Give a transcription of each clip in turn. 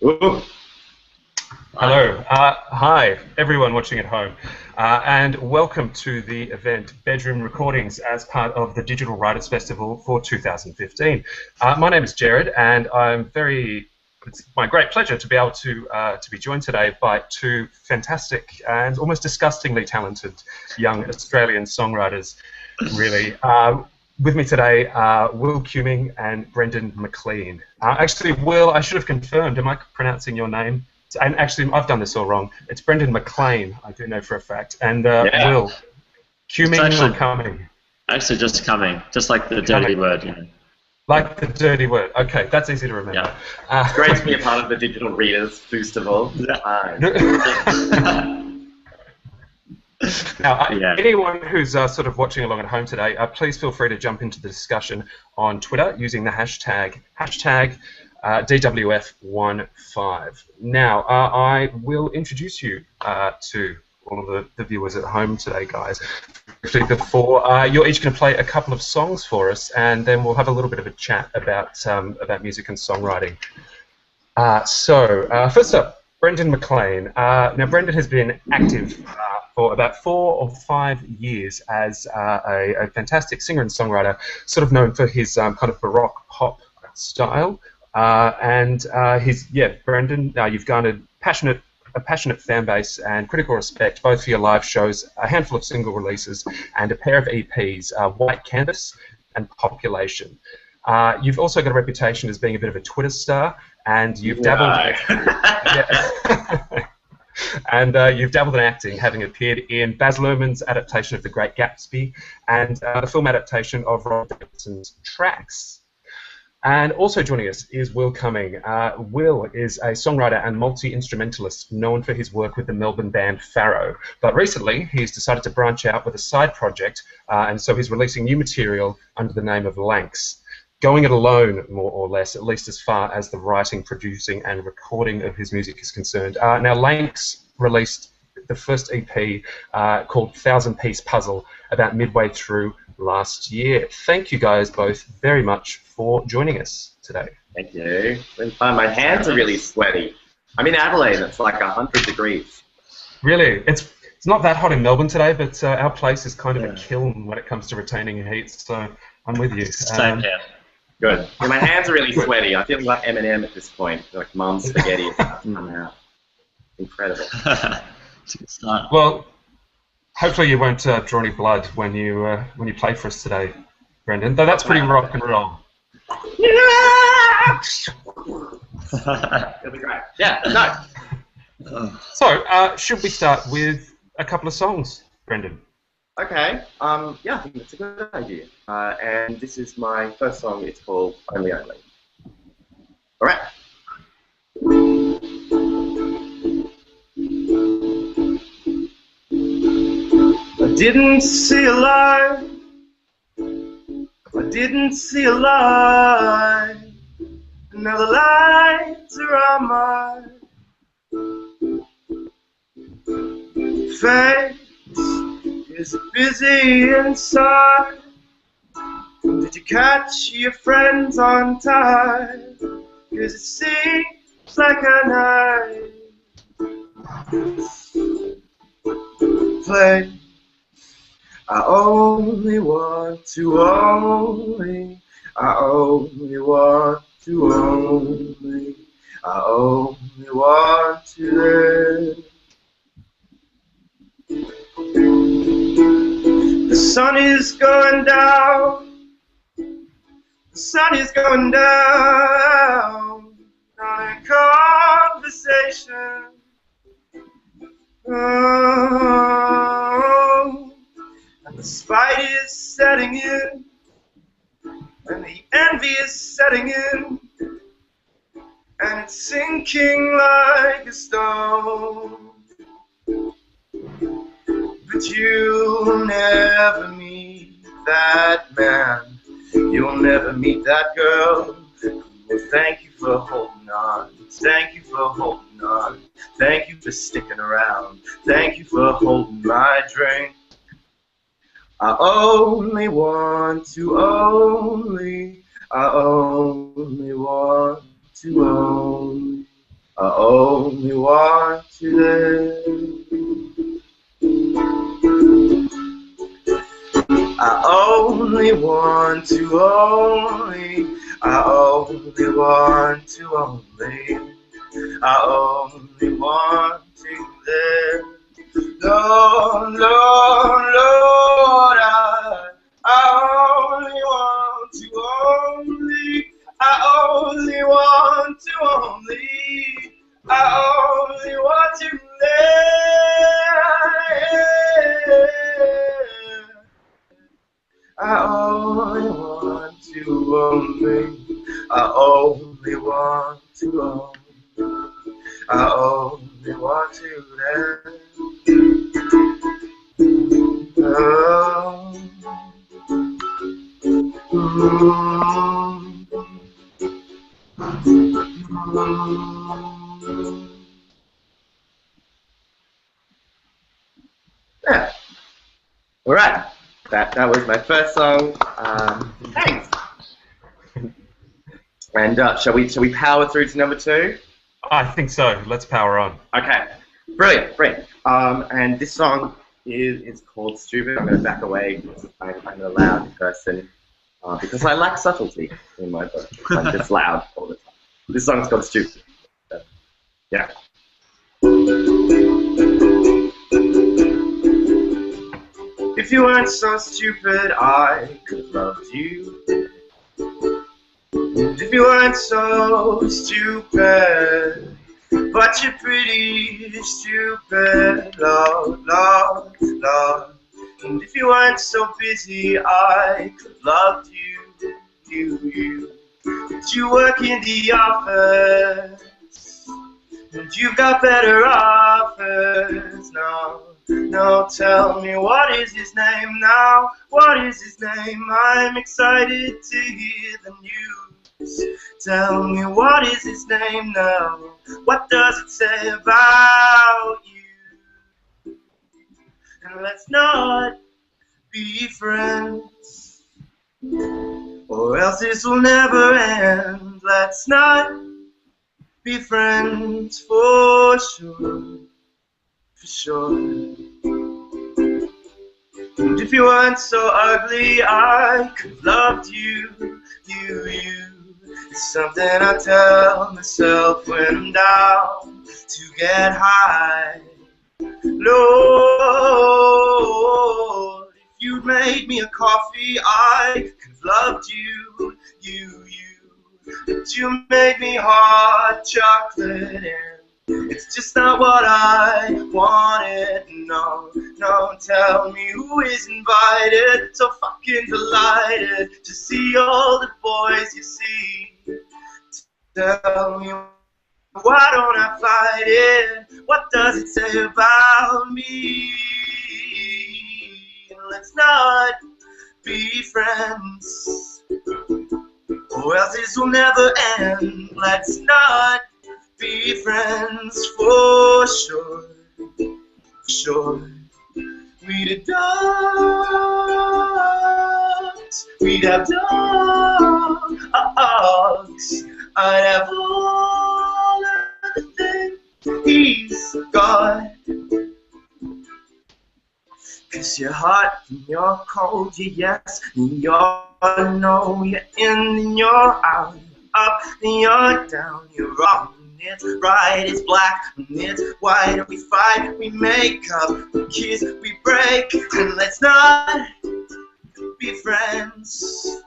Ooh. Hello. Hi, everyone watching at home, and welcome to the event Bedroom Recordings as part of the Digital Writers Festival for 2015. My name is Jared, and it's my great pleasure to be able to be joined today by two fantastic and almost disgustingly talented young Australian songwriters, really. With me today are Will Cuming and Brendan Maclean. Actually, Will, I should have confirmed, am I pronouncing your name? And actually, I've done this all wrong. It's Brendan Maclean, I do know for a fact. And Will, Cuming or Cuming? Actually, just coming, just like the dirty word. You know. Like the dirty word. Okay, that's easy to remember. Yeah. It's great to be a part of the Digital Readers Festival. Now, anyone who's sort of watching along at home today, please feel free to jump into the discussion on Twitter using the hashtag DWF15. Now, I will introduce you to all of the viewers at home today, guys. Actually, before you're each going to play a couple of songs for us, and then we'll have a little bit of a chat about music and songwriting. First up, Brendan Maclean. Now, Brendan has been active for about 4 or 5 years as a fantastic singer and songwriter, sort of known for his kind of baroque pop style. Brendan, you've garnered a passionate fan base and critical respect both for your live shows, a handful of single releases, and a pair of EPs, White Canvas and Population. You've also got a reputation as being a bit of a Twitter star, and you've dabbled. You've dabbled in acting, having appeared in Baz Luhrmann's adaptation of The Great Gatsby and the film adaptation of Robert Davidson's Tracks. And also joining us is Will Cuming. Will is a songwriter and multi-instrumentalist known for his work with the Melbourne band Pharaoh. But recently, he's decided to branch out with a side project, and so he's releasing new material under the name of LANKS. Going it alone, more or less, at least as far as the writing, producing, and recording of his music is concerned. Now, LANKS released the first EP called Thousand Piece Puzzle about midway through last year. Thank you guys both very much for joining us today. Thank you. It's been fun. My hands are really sweaty. I'm in Adelaide. It's like 100 degrees. Really? It's not that hot in Melbourne today, but our place is kind of a kiln when it comes to retaining heat, so I'm with you. Same here. Good. Yeah, my hands are really sweaty. I feel like Eminem at this point, like mum's spaghetti is coming out. Incredible. It's a good start. Well, hopefully you won't draw any blood when you play for us today, Brendan. Though that's pretty rock and roll. It'll be great. Yeah. No. So, should we start with a couple of songs, Brendan? Okay. Yeah, I think that's a good idea. And this is my first song. It's called Only Only. All right. I didn't see a light. I didn't see a light. Now the lights are on my face. Is busy inside? Did you catch your friends on time? 'Cause it seems like a night play. I only want to only. I only want to only. I only want to live. The sun is going down. The sun is going down on a conversation. Oh, and the spite is setting in, and the envy is setting in, and it's sinking like a stone. But you'll never meet that man. You'll never meet that girl. Well, thank you for holding on. Thank you for holding on. Thank you for sticking around. Thank you for holding my drink. I only want to only. I only want to only. I only want to live. I only want to I only want to I only want to live. Lord, Lord, Lord, I only want to I only want to I only want to live. I only want to I only want to I only want to live. Yeah. All right. That was my first song. Thanks. And shall we power through to number 2? I think so. Let's power on. Okay. Brilliant. And this song is called Stupid. I'm going to back away because I'm a loud person because I lack subtlety in my book. I'm just loud all the time. This song's called Stupid. So, yeah. If you weren't so stupid, I could have loved you. And if you weren't so stupid, but you're pretty stupid, Lord, Lord, Lord. And if you weren't so busy, I could have loved you. But you work in the office, and you've got better offers now. No, tell me, what is his name now? What is his name? I'm excited to hear the news. Tell me, what is his name now? What does it say about you? And let's not be friends, or else this will never end. Let's not be friends for sure. For sure. And if you weren't so ugly, I could have loved you. It's something I tell myself when I'm down to get high. Lord, if you'd made me a coffee, I could have loved you. But you made me hot chocolate and it's just not what I wanted, no, tell me who is invited, so fucking delighted to see all the boys you see. Tell me, why don't I fight it, what does it say about me? Let's not be friends, or else this will never end. Let's not be friends for sure, We'd adopt, we'd have dogs, I'd have all of the things he's got. 'Cause you're hot and you're cold, you're yes and you're no, you're in and you're out, up and you're down, you're wrong. It's right, it's black, and it's white. We fight, we make up, we kiss, we break, and let's not be friends,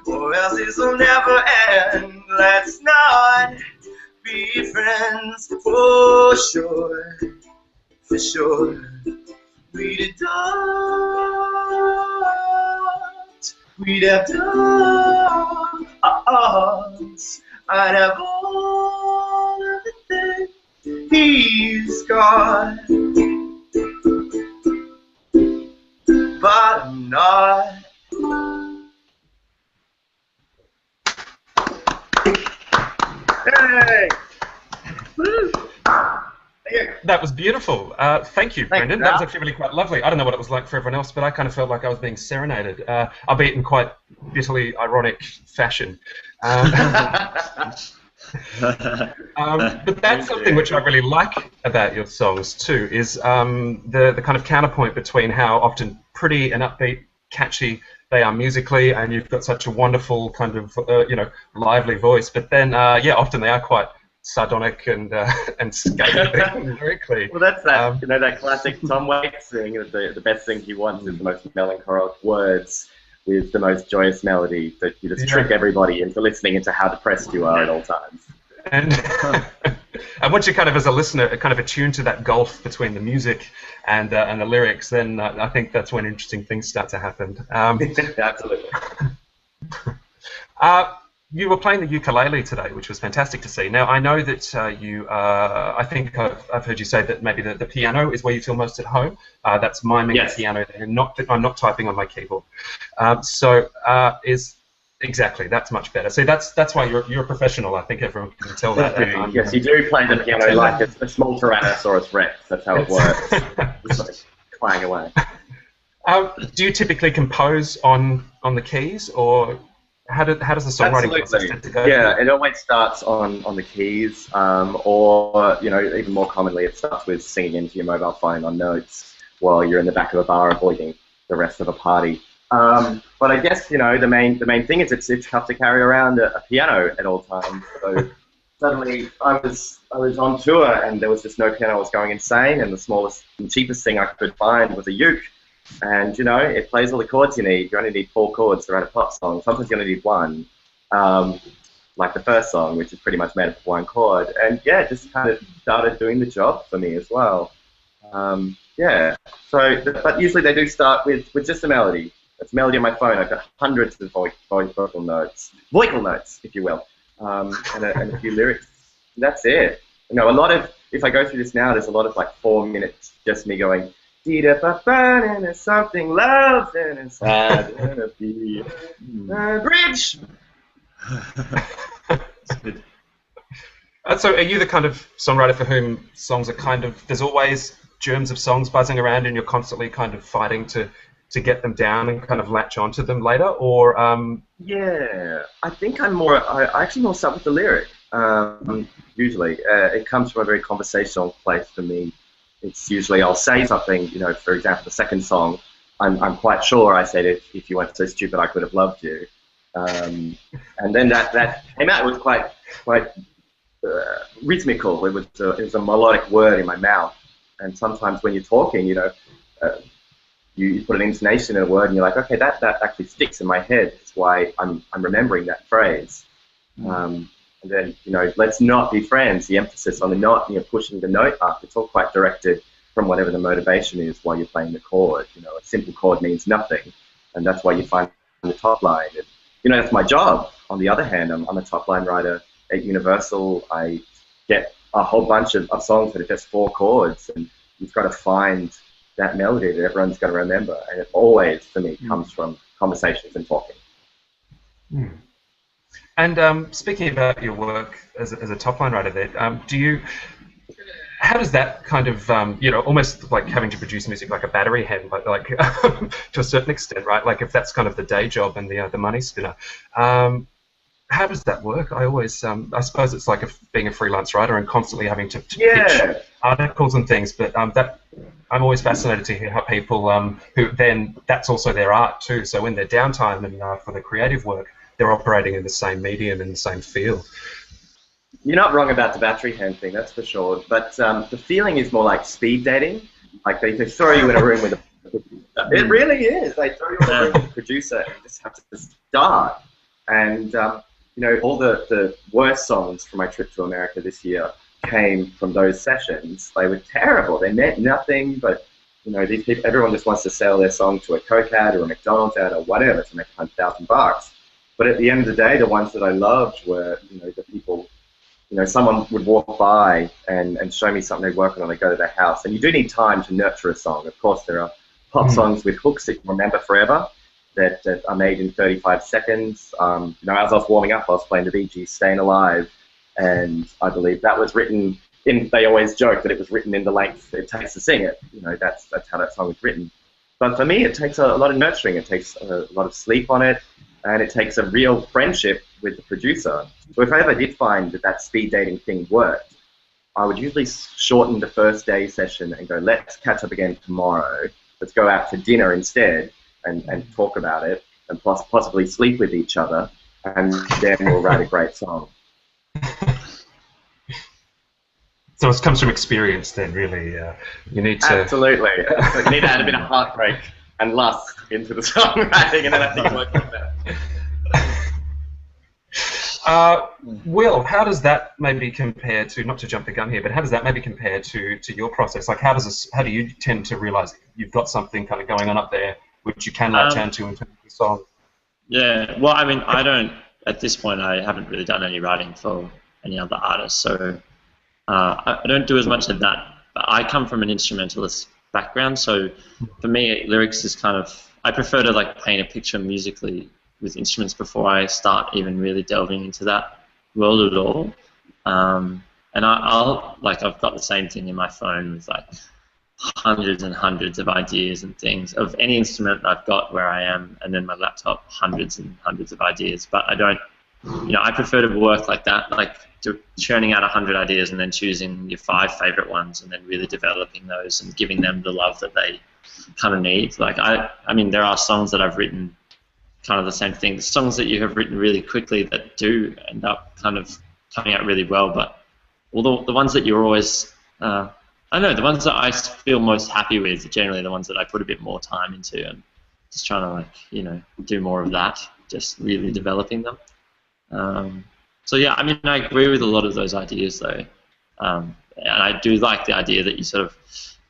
or else this will never end. Let's not be friends for sure, We'd adopt, we'd have dogs, I'd have all of the things he's got, but I'm not. Hey! Woo! That was beautiful. Thank you, Brendan. That was actually really quite lovely. I don't know what it was like for everyone else, but I kind of felt like I was being serenaded, albeit in quite bitterly ironic fashion. But that's something which I really like about your songs too, is the kind of counterpoint between how often pretty and upbeat, catchy they are musically, and you've got such a wonderful kind of lively voice. But then yeah, often they are quite sardonic and scathing lyrically. Well, that's that that classic Tom Waits thing. The best thing he wants is the most melancholic words with the most joyous melody, that you just trick everybody into listening into how depressed you are at all times. And and once you kind of, as a listener, kind of attuned to that gulf between the music and the lyrics, then I think that's when interesting things start to happen. Absolutely. You were playing the ukulele today, which was fantastic to see. Now, I know that you, I think I've heard you say that maybe the piano is where you feel most at home. That's miming the piano there, not that I'm not typing on my keyboard. Exactly, that's much better. See, that's why you're a professional. I think everyone can tell that. Yes, you do play the piano like a small Tyrannosaurus Rex. That's how it works. Just sort of clang away. Do you typically compose on the keys, or how does the songwriting process tend to go? Yeah, it always starts on the keys, or even more commonly, it starts with singing into your mobile phone on notes while you're in the back of a bar avoiding the rest of a party. But I guess the main thing is it's tough to carry around a piano at all times. So suddenly I was on tour and there was just no piano. I was going insane, and the smallest and cheapest thing I could find was a uke. And it plays all the chords you need. You only need 4 chords to write a pop song. Sometimes you only need 1, like the first song, which is pretty much made up of 1 chord. And yeah, it just kind of started doing the job for me as well. Yeah. So, but usually they do start with just a melody. It's a melody on my phone. I've got hundreds of vocal notes, if you will, and a few lyrics. That's it. A lot of, if I go through this now, there's a lot of like 4 minutes just me going, and there's something love and inside and a bridge. So are you the kind of songwriter for whom songs are kind of, there's always germs of songs buzzing around and you're constantly kind of fighting to get them down and kind of latch onto them later, or Yeah, I think I actually more start with the lyric. Usually it comes from a very conversational place for me. It's usually I'll say something, for example, the second song, I'm quite sure I said, if you weren't so stupid I could have loved you, and then that came out. It was quite rhythmical. It was a melodic word in my mouth, and sometimes when you're talking, you put an intonation in a word and you're like, okay, that actually sticks in my head. That's why I'm remembering that phrase. And then, let's not be friends. The emphasis on the not, pushing the note up. It's all quite directed from whatever the motivation is while you're playing the chord. A simple chord means nothing, and that's why you find the top line. And, that's my job. On the other hand, I'm a top line writer at Universal. I get a whole bunch of songs that are just 4 chords, and you've got to find that melody that everyone's going to remember. And it always, for me, comes from conversations and talking. And speaking about your work as a top-line writer there, how does that kind of, almost like having to produce music like a battery hen, like to a certain extent, right? Like if that's kind of the day job and the money spinner, how does that work? I always, I suppose it's like being a freelance writer and constantly having to pitch articles and things, but I'm always fascinated to hear how people who then, that's also their art too, so in their downtime and for their creative work, they're operating in the same medium, in the same field. You're not wrong about the battery hand thing, that's for sure. But the feeling is more like speed dating. Like they throw you in a room with a producer. It really is. They throw you in a room with a producer and you just have to start. And all the worst songs from my trip to America this year came from those sessions. They were terrible. They meant nothing. But these people, everyone just wants to sell their song to a Coke ad or a McDonald's ad or whatever to make $100,000. But at the end of the day, the ones that I loved were, the people, someone would walk by and show me something they're working on. I go to their house. And you do need time to nurture a song. Of course, there are pop songs with hooks that you remember forever that are made in 35 seconds. As I was warming up, I was playing the Bee Gees' Staying Alive. And I believe that was written they always joke that it was written in the length it takes to sing it. That's how that song was written. But for me, it takes a lot of nurturing. It takes a lot of sleep on it. and it takes a real friendship with the producer. So if I ever did find that that speed dating thing worked, I would usually shorten the first day session and go, let's catch up again tomorrow. Let's go out for dinner instead and talk about it and possibly sleep with each other, and then we'll write a great song. So it comes from experience then, really. You need to... Absolutely. You need to add a bit of heartbreak and lust into the songwriting, and then I think it works like that. Will, how does that maybe compare to, not to jump the gun here, but how does that maybe compare to your process? Like, how do you tend to realise you've got something kind of going on up there which you can latch onto in terms of the song? Yeah, well, I mean, I don't, at this point, I haven't really done any writing for any other artists, so I don't do as much of that. But I come from an instrumentalist background, so for me, lyrics is kind of, I prefer to like paint a picture musically with instruments before I start even really delving into that world at all. And I'll like, I've got the same thing in my phone with like hundreds and hundreds of ideas and things of any instrument I've got where I am, and then my laptop, hundreds and hundreds of ideas. But I don't, you know, I prefer to work like that, like churning out 100 ideas and then choosing your 5 favorite ones and then really developing those and giving them the love that they kind of need. Like I mean, there are songs that I've written kind of the same thing. The songs that you have written really quickly that do end up kind of coming out really well, but although the ones that you're always, I don't know, the ones that I feel most happy with are generally the ones that I put a bit more time into and just trying to, like, you know, do more of that, just really developing them. So yeah, I mean, I agree with a lot of those ideas though, and I do like the idea that you sort of,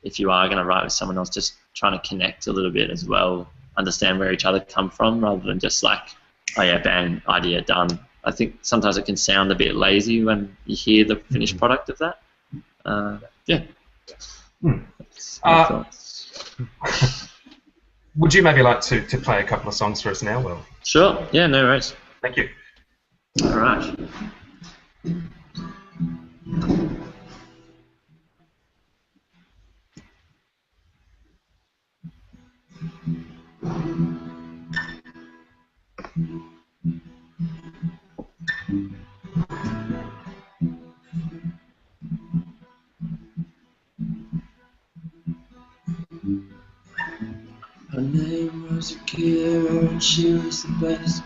if you are going to write with someone else, just trying to connect a little bit as well, understand where each other come from, rather than just like, oh yeah, bang, idea, done. I think sometimes it can sound a bit lazy when you hear the finished product of that. Yeah. Would you maybe like to play a couple of songs for us now, Will? Sure. Yeah, no worries. Thank you. All right. Her name was Akira and she was the best.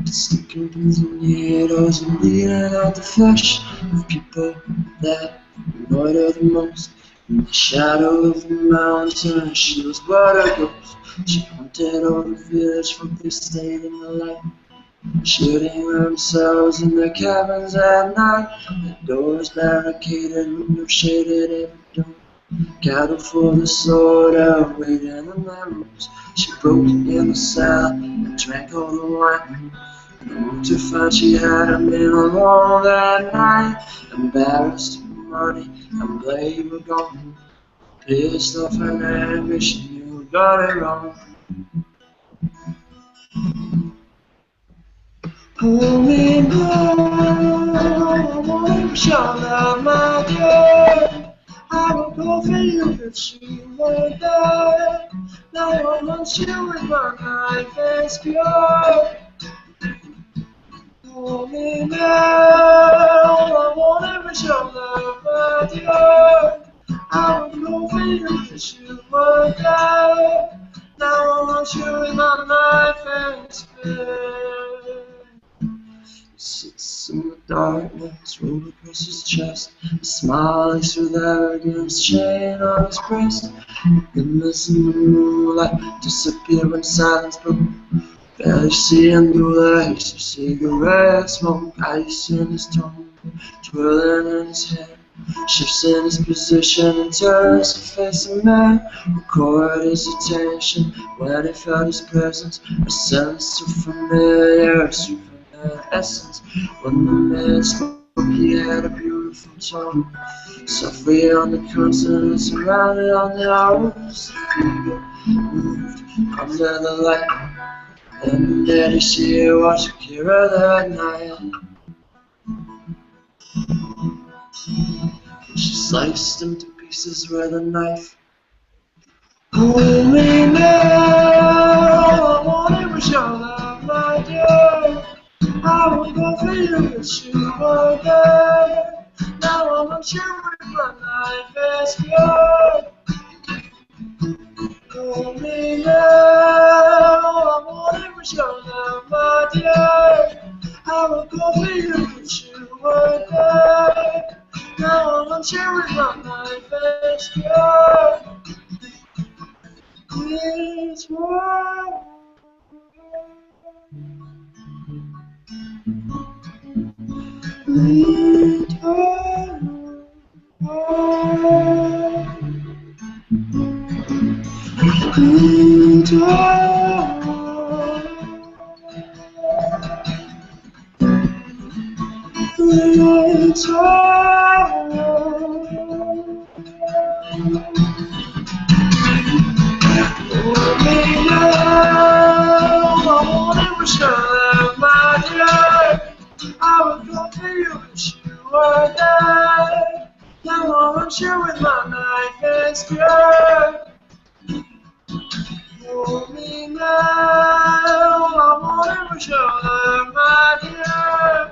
Sticking pins in needles and bleeding out the flesh of people that annoyed her the most. In the shadow of the mountain, she was but a ghost. She haunted all the village folk they stayed in the light, shooting themselves in their cabins at night. The doors barricaded, windows shaded every door. Cattle for the slaughter, waiting in the memories. She broke in the cell and drank all the wine. And I woke to find she hadn't been alone that night. Embarrassed for money and blame were gone. Pissed off and angry, she knew I got it wrong. Hold me now, I wanna be sure that my dear. I will go for you if you were there. Now I want you with my knife and spear. Hold me now, I wanna be sure that my dear. I will go for you if you were there. Now I want you with my knife and spear. Sits in the darkness, rolled across his chest. A smile is with arrogance, chain on his breast. Glimmers in the moonlight, disappear when silence broke. Barely seeing the lights of cigarette smoke. Ice in his tongue, twirling in his head. Shifts in his position and turns to face a man. Record his attention when he felt his presence. A sense of familiar, essence. When the man spoke, he had a beautiful tone. Softly on the consonant, surrounded on the hours. Moved under the light. And then he see her watch Akira that night. She sliced him to pieces with a knife. Hold me now, I wanna be sure that my dear. but you were there. Now I'm unsure if my life is good. Hold me now, I wanted was your love, my dear. I would go for you, but you were there. Now I'm unsure if my life is good. It's wrong. Lead on. Lead on. Lead on. Hold me now, I wanted was your love, my dear. I would go for you, but you were there. Now I'm sure with my life is good. Hold me now, I wanted was your love, my dear.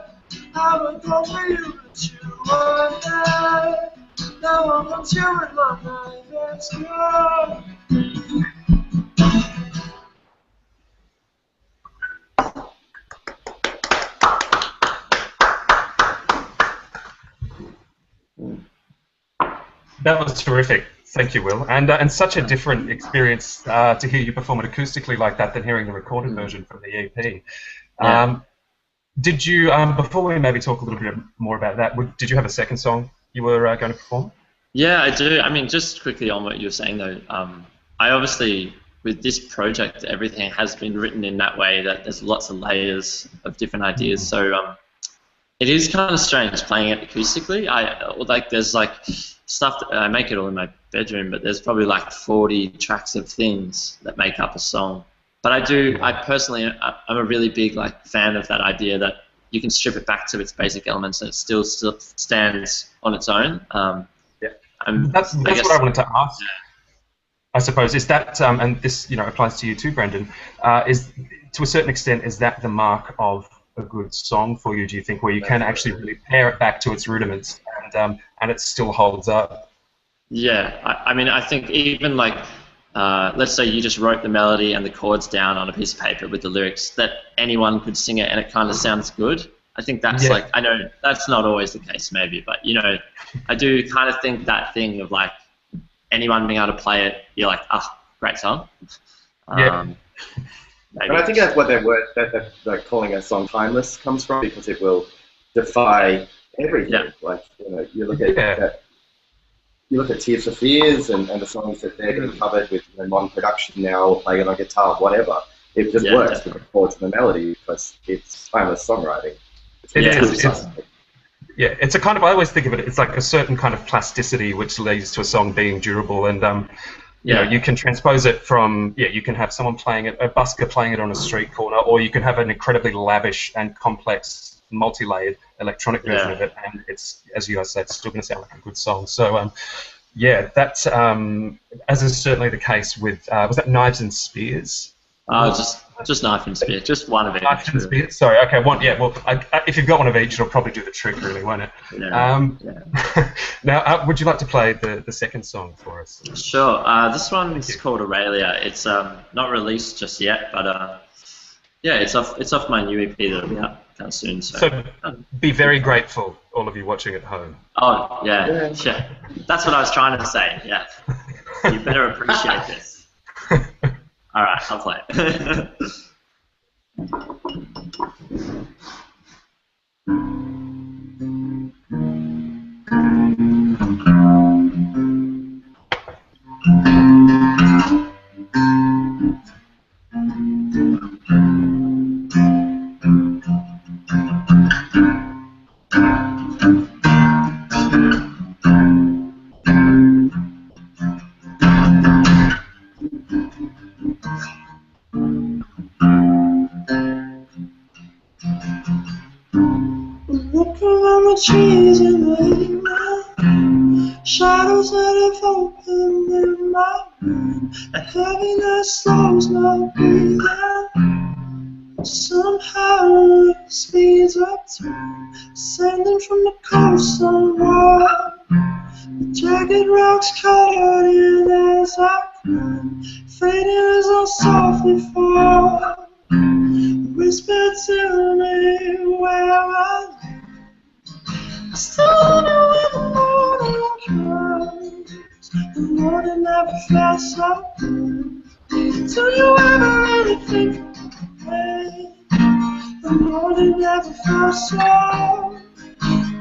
I would go for you, but you were there. Now I'm sure with my life is good. That was terrific. Thank you, Will. And such a different experience to hear you perform it acoustically like that than hearing the recorded version from the EP. Did you, before we maybe talk a little bit more about that, did you have a second song you were going to perform? Yeah, I do. I mean, just quickly on what you were saying, though, I obviously, with this project, everything has been written in that way that there's lots of layers of different ideas. So it is kind of strange playing it acoustically. There's like stuff that I make it all in my bedroom, but there's probably like 40 tracks of things that make up a song. But I personally, I'm a really big fan of that idea that you can strip it back to its basic elements and it still stands on its own. That's what I wanted to ask. I suppose is that, and this applies to you too, Brendan. Is to a certain extent, is that the mark of a good song for you? Do you think where you can actually really pare it back to its rudiments and it still holds up? Yeah, I mean, I think even let's say you just wrote the melody and the chords down on a piece of paper with the lyrics, that anyone could sing it and it kind of sounds good. I think that's I know that's not always the case maybe, but I do kind of think that thing of anyone being able to play it, you're like, great song. But I think that's what that calling a song timeless comes from, because it will defy everything. You look at you look at Tears for Fears and the songs that they're getting covered with modern production now, or playing it on guitar, whatever. It just works with the chords and the melody because it's timeless songwriting. It's a kind of, I always think of it, it's like a certain kind of plasticity which leads to a song being durable, and you can transpose it from, you can have someone playing it, a busker playing it on a street corner, or you can have an incredibly lavish and complex, multi-layered electronic version of it, and it's, as you guys said, it's still going to sound like a good song. So, that's, as is certainly the case with, was that Knives and Spears? Just Knife and Spear, just one of each. Knife and Spear. Sorry, okay, one. Yeah, well, if you've got one of each, it'll probably do the trick, really, won't it? Now, would you like to play the second song for us? Sure. This one's called Aurelia. It's not released just yet, but it's off my new EP that'll be out kind of soon. So be very grateful, all of you watching at home. Oh yeah. That's what I was trying to say. Yeah, you better appreciate this. All right, I'll play it. Trees in the evening, shadows that have opened in my room, a heaviness slows my breathing. Somehow it speeds up to sending from the coast somewhere. The jagged rocks caught in as I climb, fading as I softly fall. Whisper to me where I live. I still know when the morning comes. The morning never felt so good. Do you ever really think hey, the morning never felt so.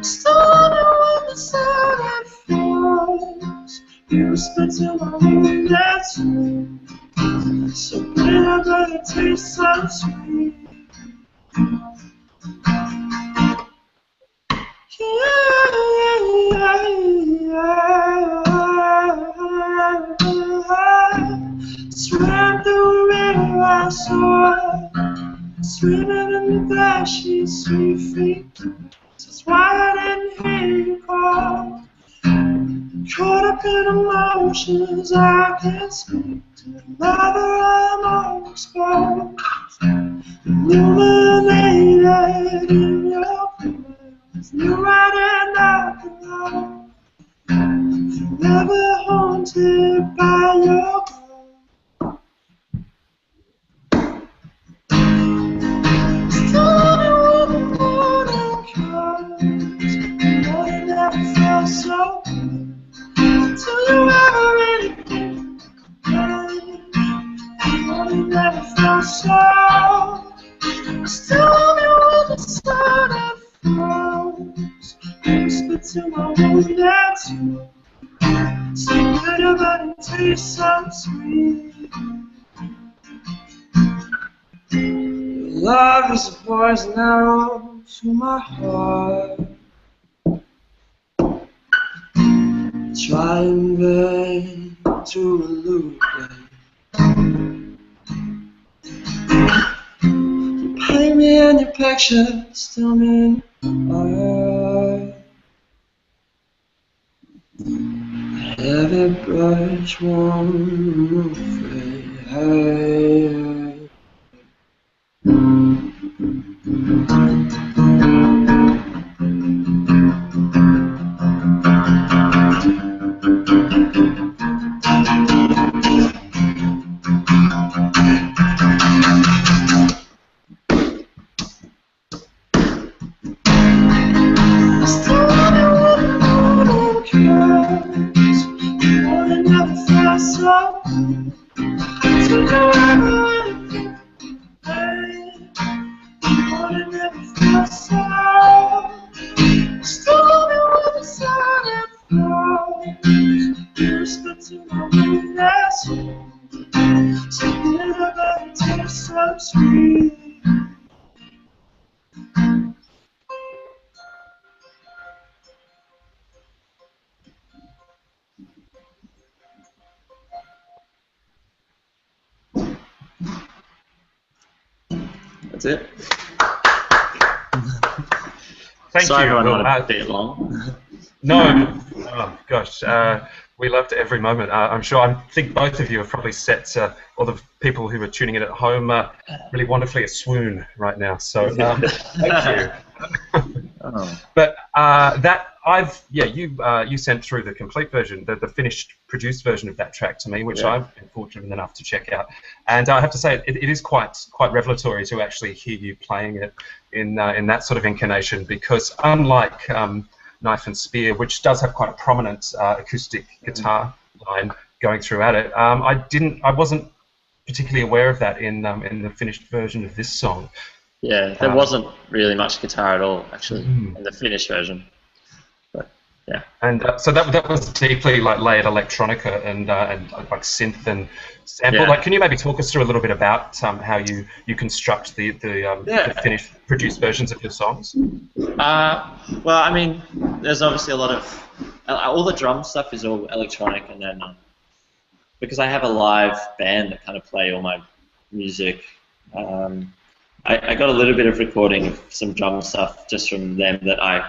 Still know when the sun falls. You whisper to my wounded soul. So bitter but it tastes so sweet. Swam the river I saw, swimming in the ashy sweet feet. That's why I didn't hear you call. Caught up in emotions, I can't speak to the lover I'm almost illuminated in your presence, new right and not alone. Forever haunted by your glow. Still when the morning comes, the morning never felt so good. Do you ever really think the morning never felt so? Still when the sun falls, whisper to my wounded soul. So bitter but it tastes so sweet. Your love is a poison arrow to my heart. Try in vain to elude it. You paint me and your pictures still mean art. Heavy brush won't fade. That's it. Thank Sorry you. if I Will. went a bit long. No, oh gosh, we loved every moment. I'm sure. I think both of you have probably set all the people who are tuning in at home really wonderfully a swoon right now. So thank you. But you sent through the complete version, the finished, produced version of that track to me, which I've been fortunate enough to check out. And I have to say, it is quite revelatory to actually hear you playing it in that sort of intonation, because unlike Knife and Spear, which does have quite a prominent acoustic guitar line going throughout it, I wasn't particularly aware of that in the finished version of this song. Yeah, there wasn't really much guitar at all, actually, in the finished version. But yeah. And so that was deeply like layered electronica and like synth and sample. Yeah. Like, can you maybe talk us through a little bit about how you construct the finished produced versions of your songs? Well, I mean, there's obviously a lot of all the drum stuff is all electronic, and then because I have a live band that kind of play all my music. I got a little bit of recording of some drum stuff just from them that I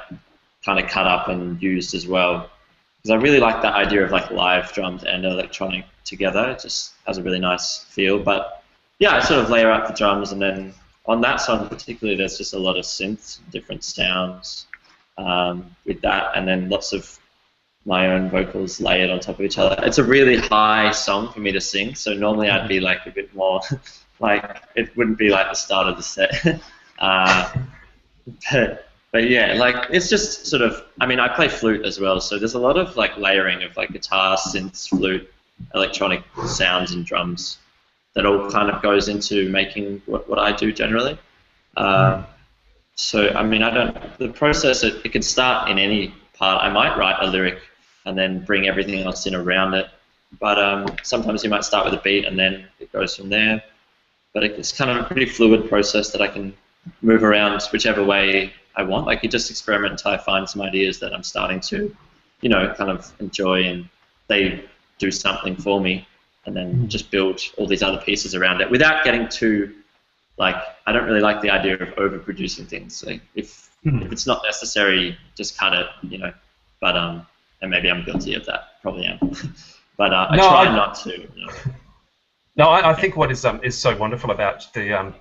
kind of cut up and used as well, because I really like that idea of like live drums and electronic together. It just has a really nice feel. But yeah, I sort of layer up the drums and then on that song particularly, there's just a lot of synths, different sounds with that, and then lots of my own vocals layered on top of each other. It's a really high song for me to sing, so normally I'd be like a bit more, like it wouldn't be like the start of the set. But yeah, like it's just sort of, I mean, I play flute as well, so there's a lot of like layering of like guitar, synths, flute, electronic sounds and drums that all kind of goes into making what I do generally. So, I mean, the process, it can start in any part. I might write a lyric and then bring everything else in around it. But sometimes you might start with a beat and then it goes from there. But it's kind of a pretty fluid process that I can move around whichever way I want. Like, you just experiment until I find some ideas that I'm starting to, you know, kind of enjoy, and they do something for me, and then just build all these other pieces around it without getting too, like, I don't really like the idea of overproducing things. Like, if it's not necessary, just cut it, you know. But and maybe I'm guilty of that, probably am. But I try not to. You know. No, I think what is so wonderful about the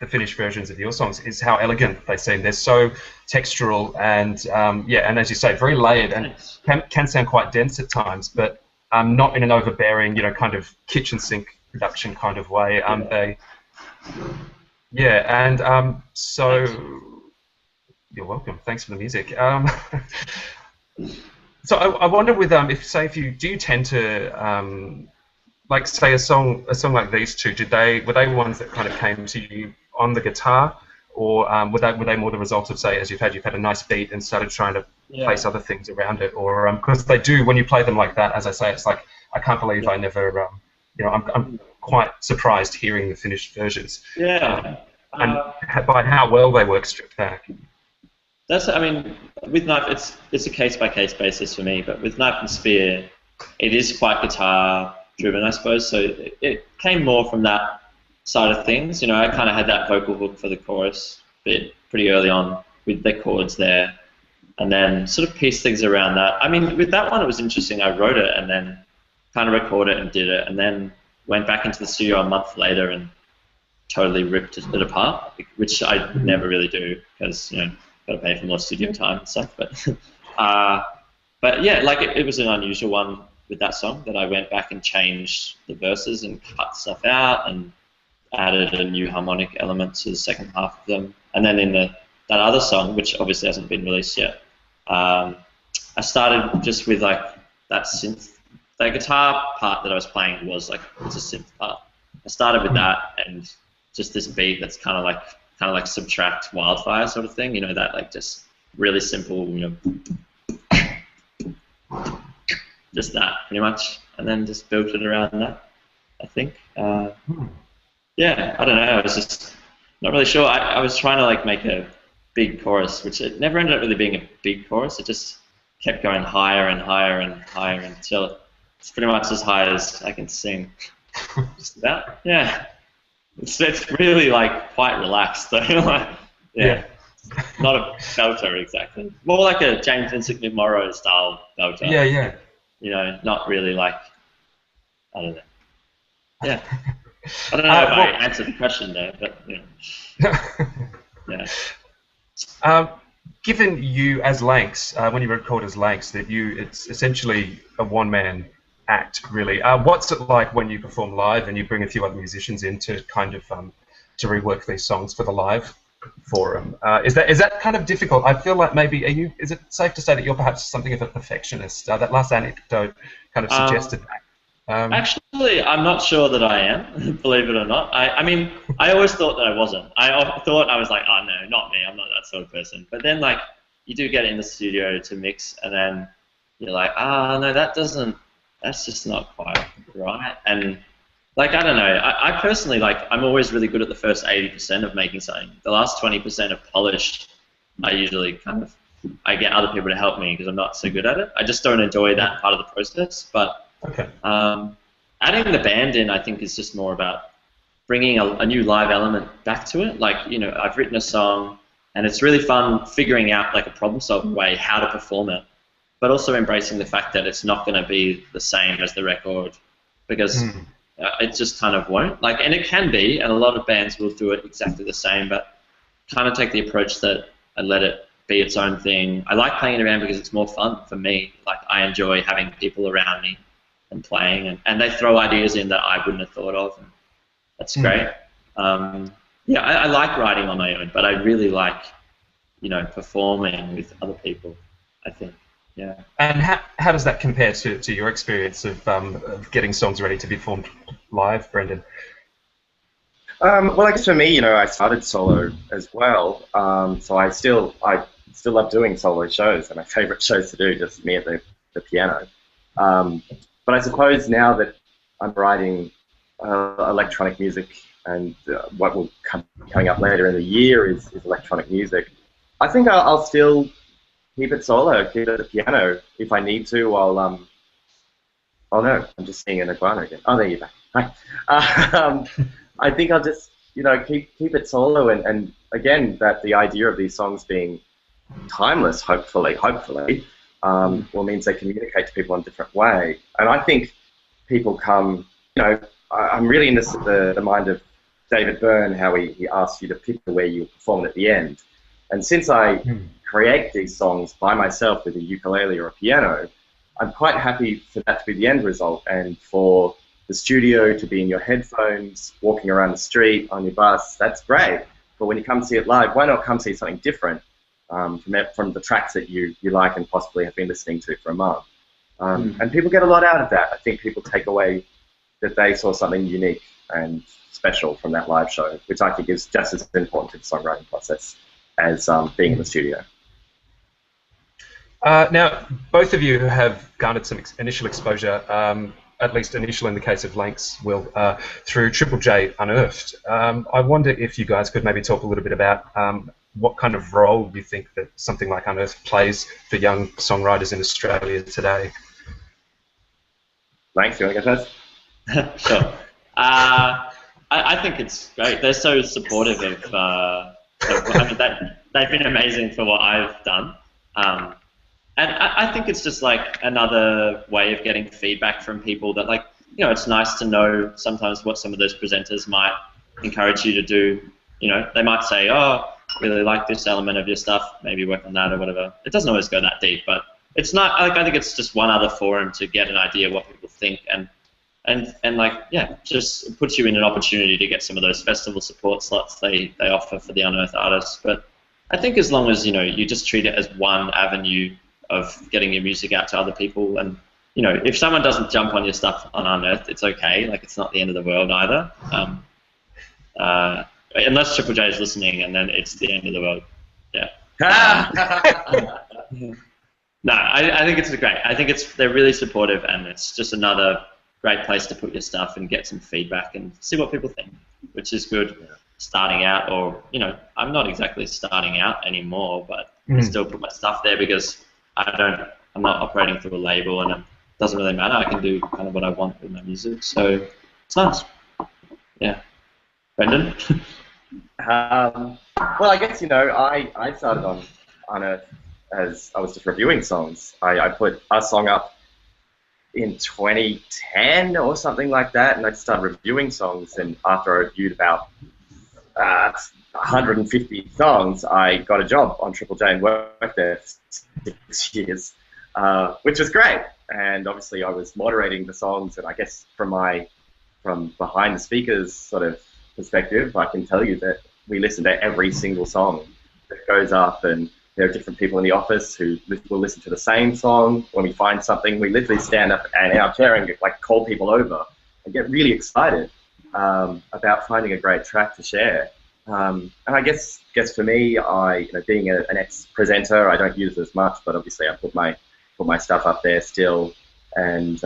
finished versions of your songs is how elegant they seem. They're so textural and and as you say, very layered, and can sound quite dense at times, but not in an overbearing, you know, kind of kitchen sink production kind of way. So you're welcome. Thanks for the music. So I wonder with if you tend to like, say, a song like these two, were they ones that kind of came to you on the guitar, or were they more the result of, say, as you've had a nice beat and started trying to place other things around it, or because they do, when you play them like that, as I say, it's like, I can't believe I never, you know, I'm quite surprised hearing the finished versions. Yeah. And by how well they work stripped back. I mean, with Knife, it's a case-by-case basis for me, but with Knife and Spear, it is quite guitar-driven, I suppose, so it came more from that side of things. You know, I kind of had that vocal hook for the chorus bit pretty early on with the chords there, and then sort of pieced things around that. I mean, with that one, it was interesting. I wrote it and then kind of recorded it and did it, and then went back into the studio a month later and totally ripped it apart, which I never really do because, you know, got to pay for more studio time and stuff. But yeah, like it was an unusual one with that song that I went back and changed the verses and cut stuff out and added a new harmonic element to the second half of them. And then in that other song, which obviously hasn't been released yet, I started just with like that synth. The guitar part that I was playing was like, it's a synth part. I started with that and just this beat that's kind of like Subtract Wildfire sort of thing, you know, that like just really simple, you know, just that pretty much, and then just built it around that, I think. Yeah, I don't know, I was just not really sure. I was trying to like make a big chorus, which it never ended up really being a big chorus. It just kept going higher and higher and higher until it's pretty much as high as I can sing. Just about, yeah. It's really like quite relaxed though. Like, yeah. Not a belter exactly. More like a James Vincent McMorrow style belter. Yeah, yeah. You know, not really like, I don't know. Yeah. I don't know if I answered the question there, but you know. Yeah. Given you as LANKS, when you record as LANKS, it's essentially a one-man act, really. What's it like when you perform live and you bring a few other musicians in to kind of to rework these songs for the live forum? Is that kind of difficult? I feel like maybe is it safe to say that you're perhaps something of a perfectionist? That last anecdote kind of suggested that. Actually, I'm not sure that I am, believe it or not. I mean, I always thought that I wasn't. I thought I was like, oh no, not me, I'm not that sort of person. But then like, you do get in the studio to mix and then you're like, no, that's just not quite right. And like, I don't know, I personally, like, I'm always really good at the first 80% of making something. The last 20% of polish, I usually I get other people to help me because I'm not so good at it. I just don't enjoy that part of the process. But okay. Adding the band in, I think, is just more about bringing a new live element back to it. Like, you know, I've written a song, and it's really fun figuring out, like, a problem-solving way how to perform it, but also embracing the fact that it's not going to be the same as the record, because it just kind of won't. Like, and it can be, and a lot of bands will do it exactly the same, but kind of take the approach that I let it be its own thing. I like playing in a band because it's more fun for me. Like, I enjoy having people around me and playing, and they throw ideas in that I wouldn't have thought of, and that's great. Yeah, I like writing on my own, but I really like, performing with other people, I think. Yeah. And how does that compare to your experience of getting songs ready to be performed live, Brendan? Well, I guess for me, I started solo as well, so I still love doing solo shows. They're my favourite shows to do, just me at the piano. But I suppose now that I'm writing electronic music, and what will coming up later in the year is electronic music, I think I'll still keep it solo, keep it at the piano. If I need to, I'll oh no, I'm just seeing an iguana again. Oh, there you're back. Hi. I think I'll just, keep it solo, and again, that the idea of these songs being timeless, hopefully, will means they communicate to people in a different way. And I think people come, I'm really into the mind of David Byrne, how he asks you to pick where you perform at the end. And since I create these songs by myself with a ukulele or a piano, I'm quite happy for that to be the end result, and for the studio to be in your headphones, walking around the street, on your bus. That's great. But when you come see it live, why not come see something different from the tracks that you like and possibly have been listening to for a month? And people get a lot out of that. I think people take away that they saw something unique and special from that live show, which I think is just as important to the songwriting process as being in the studio. Now, both of you have garnered some initial exposure, at least initial in the case of LANKS, Will, through Triple J Unearthed. I wonder if you guys could maybe talk a little bit about what kind of role you think that something like Unearthed plays for young songwriters in Australia today. LANKS, you want to go first? Sure. I think it's great. They're so supportive of I mean, they've been amazing for what I've done. And I think it's just like another way of getting feedback from people that, like, it's nice to know sometimes what some of those presenters might encourage you to do. They might say, oh, really like this element of your stuff, maybe work on that or whatever. It doesn't always go that deep, but it's not, like, I think it's just one other forum to get an idea of what people think, and like, yeah, just puts you in an opportunity to get some of those festival support slots they offer for the unearthed artists. But I think as long as, you just treat it as one avenue of getting your music out to other people, and if someone doesn't jump on your stuff on Unearthed, it's okay. Like, it's not the end of the world either. Unless Triple J is listening, and then it's the end of the world. Yeah. No, I think it's great. I think they're really supportive, and it's just another great place to put your stuff and get some feedback and see what people think, which is good. Starting out, or I'm not exactly starting out anymore, but I still put my stuff there because I'm not operating through a label, and it doesn't really matter. I can do kind of what I want with my music, so it's nice. Yeah. Brendan? Well, I guess, I started on Unearthed as I was just reviewing songs. I put a song up in 2010 or something like that, and I just started reviewing songs, and after I reviewed about 150 songs, I got a job on Triple J and worked there for 6 years, which was great. And obviously I was moderating the songs, and I guess from behind the speakers sort of perspective, I can tell you that we listen to every single song that goes up, and there are different people in the office who will listen to the same song. When we find something, we literally stand up in our chair and call people over and get really excited about finding a great track to share. And I guess for me, being an ex-presenter, I don't use it as much, but obviously I put my stuff up there still. And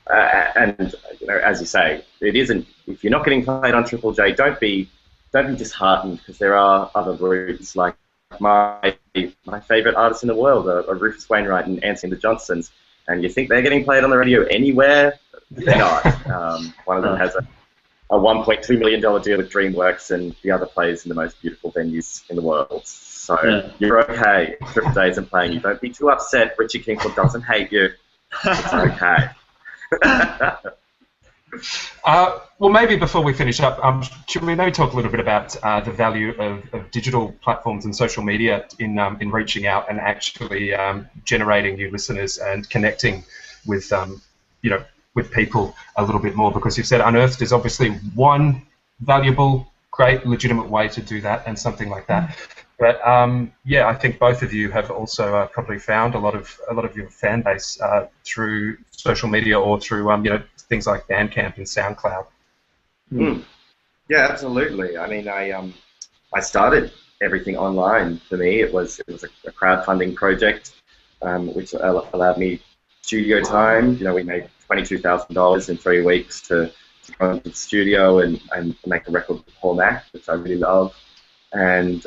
as you say, it isn't. If you're not getting played on Triple J, don't be disheartened, because there are other routes. Like my favorite artists in the world are Rufus Wainwright and Anthony the Johnsons, and you think they're getting played on the radio anywhere? They're not. One of them has a $1.2 million deal with DreamWorks, and the other plays in the most beautiful venues in the world. So you're okay if Triple J isn't playing you. Don't be too upset. Richie Kingsford doesn't hate you. It's okay. Well, maybe before we finish up, should we maybe talk a little bit about the value of digital platforms and social media in reaching out and actually generating new listeners and connecting with with people a little bit more? Because you've said Unearthed is obviously one valuable, great, legitimate way to do that, and something like that. But yeah, I think both of you have also probably found a lot of your fan base through social media or through things like Bandcamp and SoundCloud. Mm. Yeah, absolutely. I mean, I started everything online. For me, it was a crowdfunding project, which allowed me studio time. We made $22,000 in 3 weeks to go into the studio and make a record with Paul Mac, which I really love. And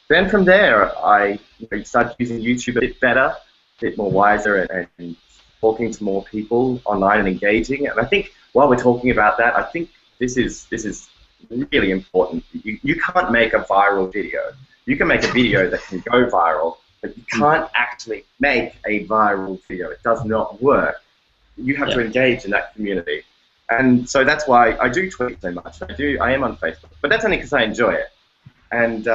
then from there, I started using YouTube a bit better, a bit more wiser, and talking to more people online and engaging. And I think while we're talking about that, I think this is really important. You can't make a viral video. You can make a video that can go viral, but you can't actually make a viral video. It does not work. You have to engage in that community. And so that's why I do tweet so much. I am on Facebook, but that's only because I enjoy it. And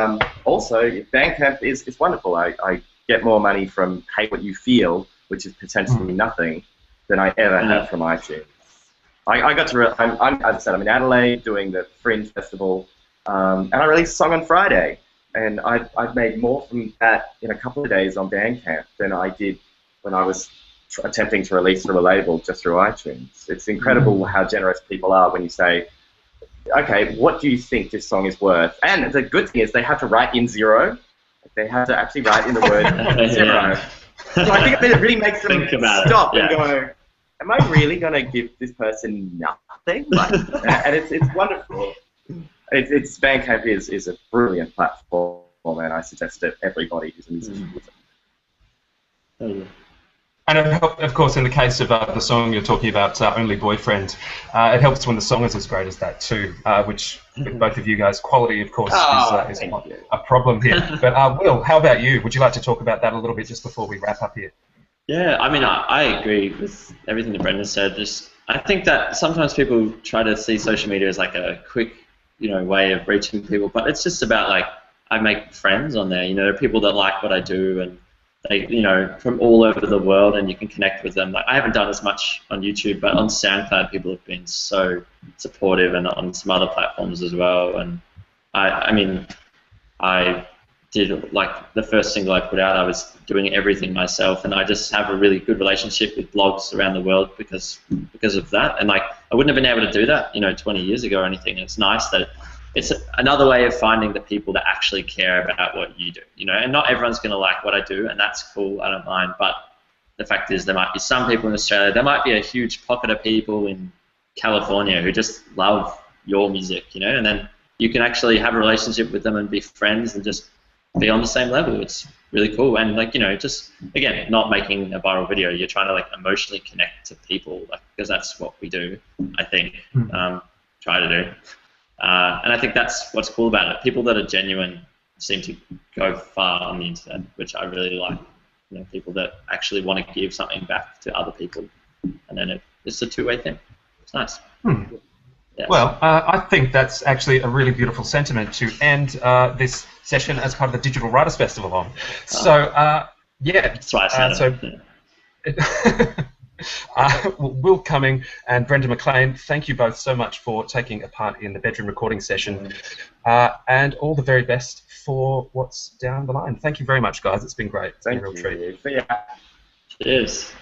also, Bandcamp is wonderful. I get more money from Pay What You Feel, which is potentially nothing, than I ever have from iTunes. I got to, as I said, I'm in Adelaide doing the Fringe Festival, and I released a song on Friday, and I've made more from that in a couple of days on Bandcamp than I did when I was attempting to release through a label just through iTunes. It's incredible how generous people are when you say, okay, what do you think this song is worth? And the good thing is they have to write in zero. They have to actually write in the word zero. So I think it really makes them stop and go, am I really going to give this person nothing? And it's wonderful. Bandcamp is a brilliant platform, and I suggest that everybody who's a musician use it. And of course, in the case of the song you're talking about, Only Boyfriend, it helps when the song is as great as that too, which with both of you guys, quality, of course, is not a problem here. But Will, how about you? Would you like to talk about that a little bit just before we wrap up here? Yeah, I mean, I agree with everything that Brendan said. I think that sometimes people try to see social media as like a quick, way of reaching people, but it's just about like, I make friends on there. There are people that like what I do, and they, from all over the world, and you can connect with them. Like, I haven't done as much on YouTube, but on SoundCloud, people have been so supportive, and on some other platforms as well. And I mean, I did, like, the first single I put out, I was doing everything myself, and I just have a really good relationship with blogs around the world because of that. And like, I wouldn't have been able to do that, 20 years ago or anything. And it's nice that it's another way of finding the people that actually care about what you do, and not everyone's going to like what I do, and that's cool, I don't mind, but the fact is there might be some people in Australia, there might be a huge pocket of people in California who just love your music, and then you can actually have a relationship with them and be friends and just be on the same level. It's really cool. And like, just, again, not making a viral video, you're trying to like emotionally connect to people, like, because that's what we do, I think, try to do. And I think that's what's cool about it. People that are genuine seem to go far on the internet, which I really like. People that actually want to give something back to other people, and then it's a two-way thing. It's nice. Yeah. Well, I think that's actually a really beautiful sentiment to end this session as part of the Digital Writers Festival on. So, yeah. That's why I said it. Will Cuming and Brendan Maclean, thank you both so much for taking a part in the bedroom recording session, and all the very best for what's down the line. Thank you very much, guys. It's been great. It's been a real treat. Cheers.